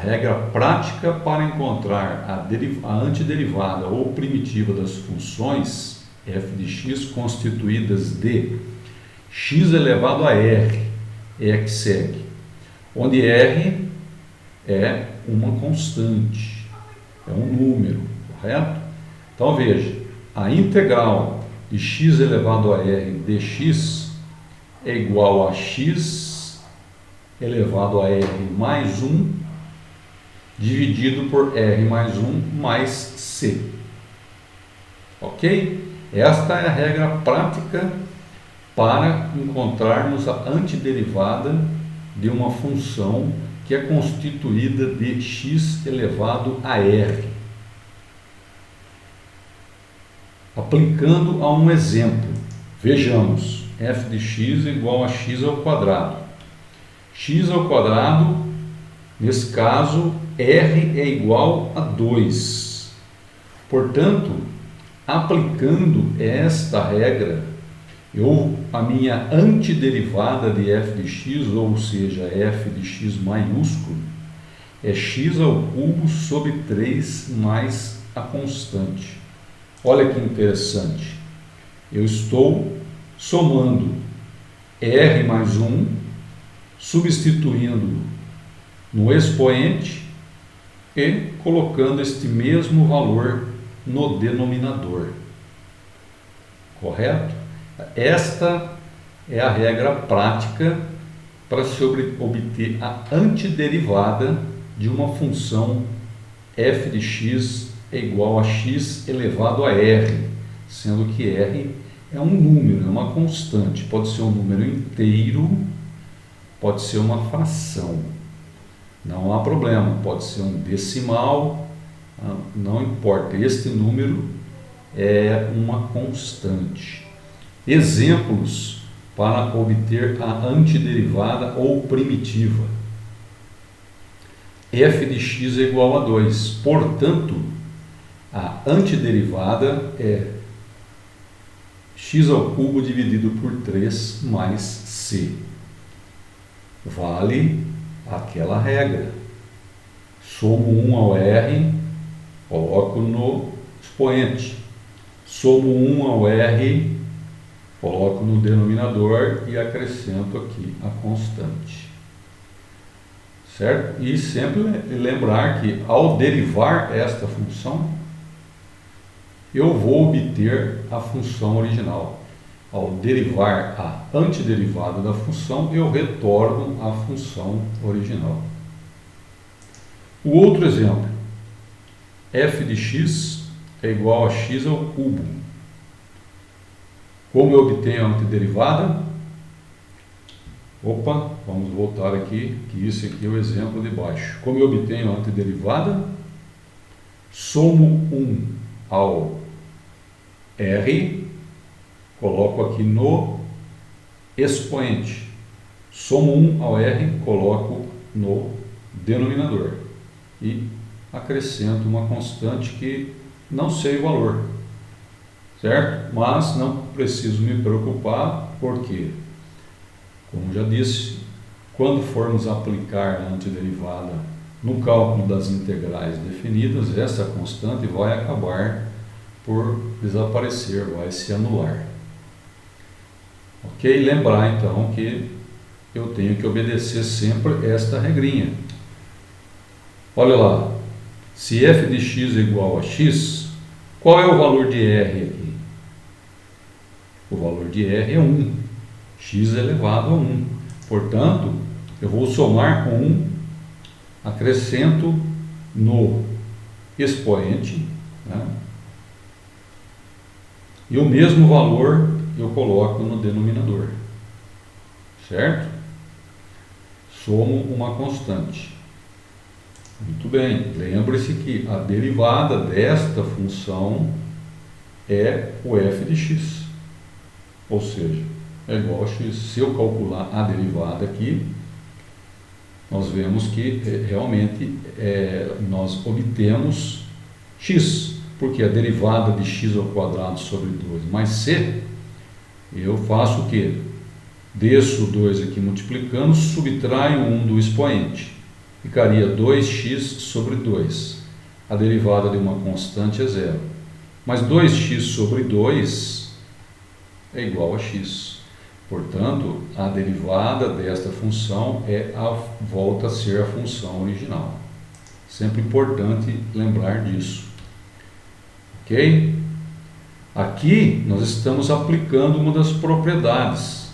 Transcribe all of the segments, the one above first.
regra prática para encontrar a antiderivada ou primitiva das funções f de x constituídas de x elevado a r é a que segue, onde r é uma constante, é um número, correto? Então veja, a integral de x elevado a r dx é igual a x elevado a r mais 1 dividido por r mais 1 mais c. Ok? Esta é a regra prática para encontrarmos a antiderivada de uma função que é constituída de x elevado a r. Aplicando a um exemplo, vejamos, f de x é igual a x ao quadrado. X ao quadrado, nesse caso, r é igual a 2. Portanto, aplicando esta regra, a minha antiderivada de f de x, ou seja, f de x maiúsculo, é x ao cubo sobre 3 mais a constante. Olha que interessante. Eu estou somando r mais 1, substituindo no expoente e colocando este mesmo valor no denominador. Correto? Esta é a regra prática para se obter a antiderivada de uma função f de x é igual a x elevado a r, sendo que r é um número, é uma constante, pode ser um número inteiro, pode ser uma fração, não há problema, pode ser um decimal, não importa, este número é uma constante. Exemplos para obter a antiderivada ou primitiva. F de x é igual a 2, portanto, a antiderivada é x ao cubo dividido por 3 mais c. Vale aquela regra. Somo 1 ao r, coloco no expoente. Somo 1 ao r, coloco no denominador e acrescento aqui a constante. Certo? E sempre lembrar que ao derivar esta função, eu vou obter a função original. Ao derivar a antiderivada da função, eu retorno a função original. O outro exemplo, f de x é igual a x ao cubo. Como eu obtenho a antiderivada? Vamos voltar aqui, que isso aqui é o exemplo de baixo. Como eu obtenho a antiderivada? Somo 1 ao r, coloco aqui no expoente. Somo 1 ao r, coloco no denominador. E acrescento uma constante que não sei o valor. Certo? Mas não preciso me preocupar, porque, como já disse, quando formos aplicar a antiderivada no cálculo das integrais definidas, essa constante vai acabar por desaparecer, vai se anular. Ok? Lembrar então que eu tenho que obedecer sempre esta regrinha. Olha lá, se f de x é igual a x, qual é o valor de r aqui? O valor de r é 1, x elevado a 1. Portanto, eu vou somar 1, acrescento no expoente, né? E o mesmo valor eu coloco no denominador, certo? Somo uma constante. Muito bem, lembre-se que a derivada desta função é o f de x, ou seja, é igual a x. Se eu calcular a derivada aqui, nós vemos que realmente nós obtemos x, porque a derivada de x ao quadrado sobre 2 mais c, eu faço o quê? Desço 2 aqui multiplicando, subtraio 1 do expoente. ficaria 2x sobre 2. A derivada de uma constante é zero. Mas 2x sobre 2 é igual a x. Portanto, a derivada desta função volta a ser a função original. Sempre importante lembrar disso. Ok? Aqui nós estamos aplicando uma das propriedades.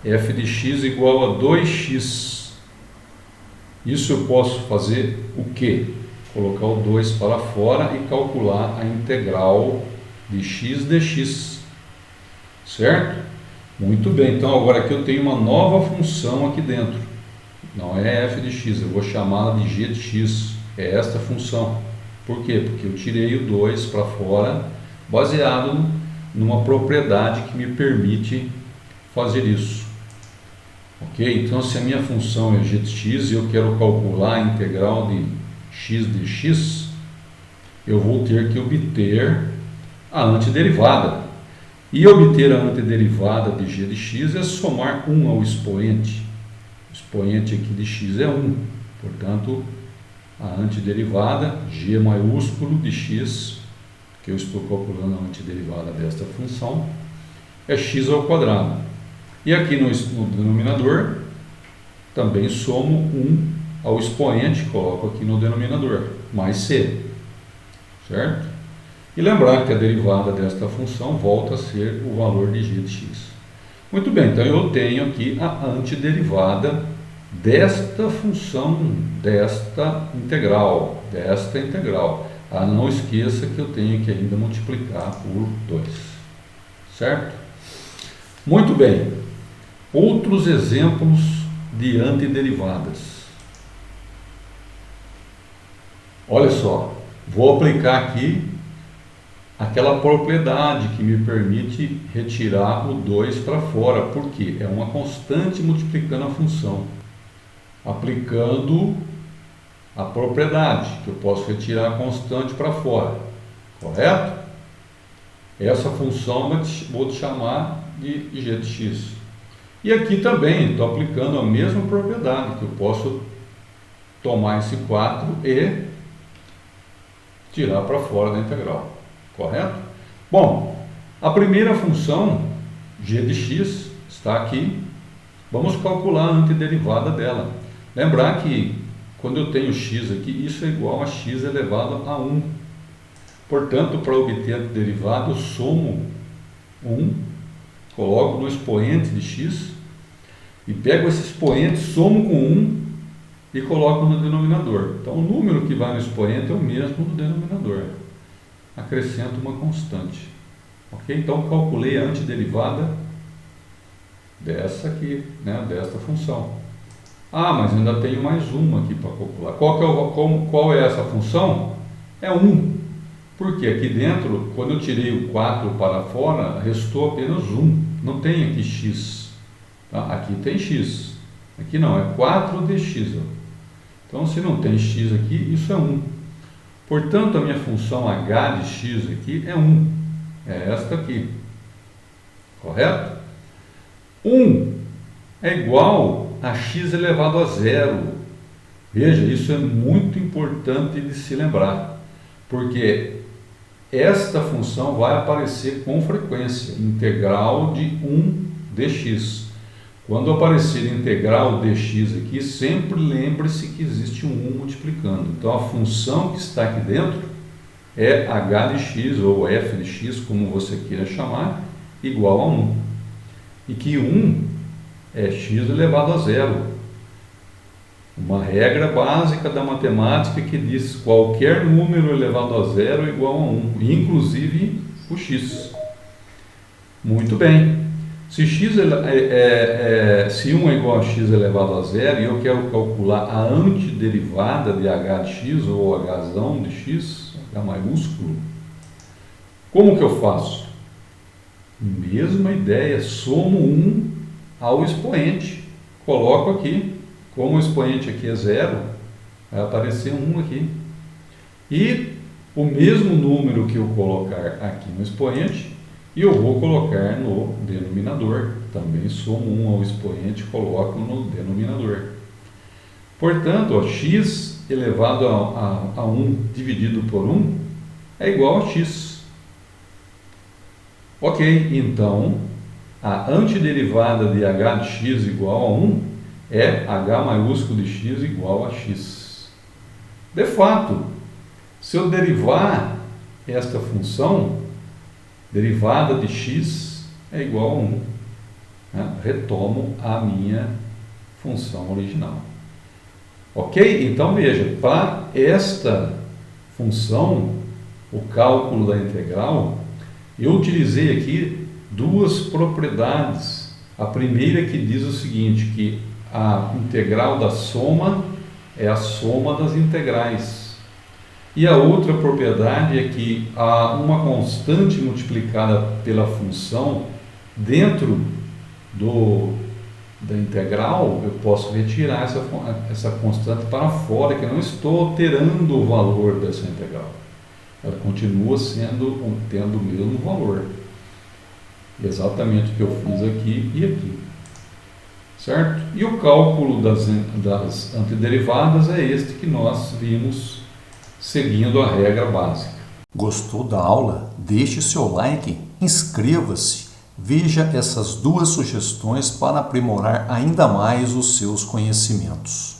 F de x igual a 2x. Isso eu posso fazer o quê? Colocar o 2 para fora e calcular a integral de x dx. Certo? Muito bem. Então agora aqui eu tenho uma nova função aqui dentro. Não é f de x, eu vou chamá-la de g de x. É esta função. Por quê? Porque eu tirei o 2 para fora, baseado numa propriedade que me permite fazer isso. Ok? Então, se a minha função é g de x e eu quero calcular a integral de x dx, eu vou ter que obter a antiderivada. E obter a antiderivada de g de x é somar 1 ao expoente. O expoente aqui de x é 1. Portanto, a antiderivada, g maiúsculo de x, que eu estou calculando a antiderivada desta função, é x ao quadrado. E aqui no denominador, também somo 1 ao expoente, coloco aqui no denominador, mais c. Certo? E lembrar que a derivada desta função volta a ser o valor de g de x. Muito bem, então eu tenho aqui a antiderivada desta função, desta integral. Ah, não esqueça que eu tenho que ainda multiplicar por 2. Certo? Muito bem. Outros exemplos de antiderivadas. Olha só, vou aplicar aqui aquela propriedade que me permite retirar o 2 para fora, porque é uma constante multiplicando a função. Aplicando a propriedade, que eu posso retirar a constante para fora. Correto? Essa função vou chamar de g de x. E aqui também estou aplicando a mesma propriedade, que eu posso tomar esse 4 e tirar para fora da integral. Correto? Bom, a primeira função, g de x, está aqui. Vamos calcular a antiderivada dela. Lembrar que quando eu tenho x aqui, isso é igual a x elevado a 1. Portanto, para obter a derivada, eu somo 1, coloco no expoente de x, e pego esse expoente, somo com 1 e coloco no denominador. Então, o número que vai no expoente é o mesmo do denominador. Acrescento uma constante. Ok? Então, calculei a antiderivada dessa aqui, né, desta função. Ah, mas ainda tenho mais uma aqui para calcular. Qual é essa função? É 1. Porque aqui dentro, quando eu tirei o 4 para fora, restou apenas 1. Não tem aqui x. Tá? Aqui tem x. Aqui não, é 4dx. Então, se não tem x aqui, isso é 1. Portanto, a minha função h de x aqui é 1. É esta aqui. Correto? 1 é igual a x elevado a zero. Veja, isso é muito importante de se lembrar, porque esta função vai aparecer com frequência, integral de 1 dx. Quando aparecer integral dx aqui, sempre lembre-se que existe um 1 multiplicando. Então, a função que está aqui dentro é h de x, ou f de x, como você queira chamar, igual a 1. E que 1 é x elevado a zero. Uma regra básica da matemática que diz que qualquer número elevado a zero é igual a 1, inclusive o x. Muito bem. Se 1 é igual a x elevado a zero e eu quero calcular a antiderivada de h de x, ou hzão de x, h maiúsculo, como que eu faço? Mesma ideia, somo 1 ao expoente. Coloco aqui, como o expoente aqui é zero, vai aparecer 1 aqui. E o mesmo número que eu colocar aqui no expoente, e eu vou colocar no denominador. Também somo 1 ao expoente e coloco no denominador. Portanto, ó, x elevado a 1 dividido por 1 é igual a x. Ok, então a antiderivada de h de x igual a 1 é h maiúsculo de x igual a x. De fato, se eu derivar esta função, derivada de x é igual a 1. Né? Retomo a minha função original. Ok? Então veja, para esta função, o cálculo da integral, eu utilizei aqui duas propriedades. A primeira que diz o seguinte, que a integral da soma é a soma das integrais. E a outra propriedade é que há uma constante multiplicada pela função dentro da integral, eu posso retirar essa constante para fora, que eu não estou alterando o valor dessa integral. Ela continua tendo o mesmo valor. Exatamente o que eu fiz aqui e aqui. Certo? E o cálculo das antiderivadas é este que nós vimos seguindo a regra básica. Gostou da aula? Deixe seu like, inscreva-se, veja essas duas sugestões para aprimorar ainda mais os seus conhecimentos.